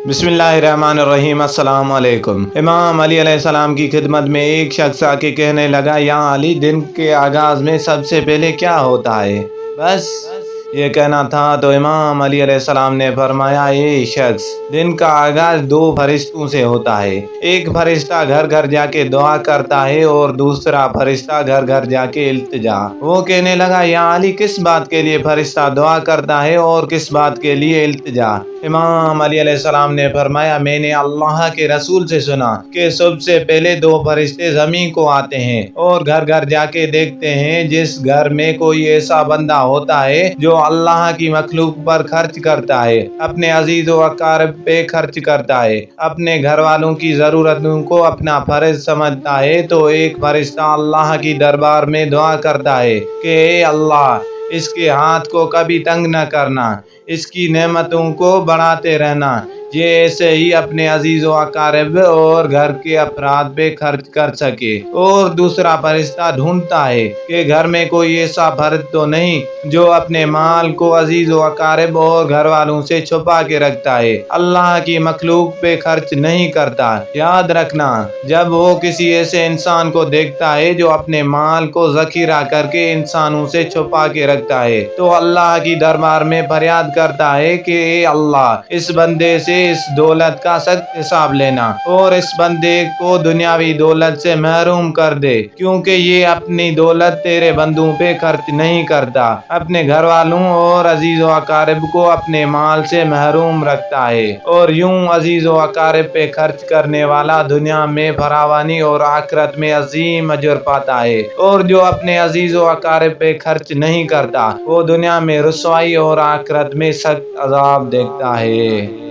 बिस्मिल्लाहिर्रहमानिर्रहीम। अस्सलाम वालेकुम। इमाम अली अलैहिस्सलाम की खिदमत में एक शख्स आके कहने लगा, या अली, दिन के आगाज़ में सबसे पहले क्या होता है? बस ये कहना था तो इमाम अली अलैहिस्सलाम ने फरमाया, ए शख्स, दिन का आगाज़ दो फरिश्तों से होता है। एक फरिश्ता घर घर जाके दुआ करता है और दूसरा फरिश्ता घर घर जाके इल्तिजा। वो कहने लगा, या अली, किस बात के लिए फरिश्ता दुआ करता है और किस बात के लिए इल्तिजा? इमाम अली अलैहिस्सलाम ने फरमाया, मैंने अल्लाह के रसूल से सुना कि सबसे पहले दो फरिश्ते ज़मीन को आते हैं और घर घर जाके देखते हैं जिस घर में कोई ऐसा बंदा होता है जो अल्लाह की मखलूक पर खर्च करता है, अपने अजीज़ व अकारिब पे खर्च करता है, अपने घर वालों की ज़रूरतों को अपना फर्ज समझता है, तो एक फरिश्ता अल्लाह की दरबार में दुआ करता है कि ए अल्लाह, इसके हाथ को कभी तंग न करना, इसकी नेमतों को बढ़ाते रहना, ये ऐसे ही अपने अजीज़ व अकारिब और घर के अफराद पे खर्च कर सके। और दूसरा फरिश्ता ढूंढता है कि घर में कोई ऐसा फर्द तो नहीं जो अपने माल को अजीज़ व अकारिब और घर वालों से छुपा के रखता है, अल्लाह की मखलूक पे खर्च नहीं करता। याद रखना, जब वो किसी ऐसे इंसान को देखता है जो अपने माल को ज़खीरा करके इंसानों से छुपा के रखता है, तो अल्लाह की दरबार में फरियाद करता है कि ए अल्लाह, इस बंदे से इस दौलत का सख्त हिसाब लेना और इस बंदे को दुनियावी दौलत से महरूम कर दे, क्योंकि ये अपनी दौलत तेरे बंदों पे खर्च नहीं करता, अपने घर वालों और अजीज़ व अकारिब को अपने माल से महरूम रखता है। और यूं अजीज़ व अकारिब पे खर्च करने वाला दुनिया में फरावानी और आखिरत में अजीम अजर पाता है, और जो अपने अजीज़ व अकारिब पे खर्च नहीं करता वो दुनिया में रुसवाई और आखिरत में सख्त अजाब देखता है।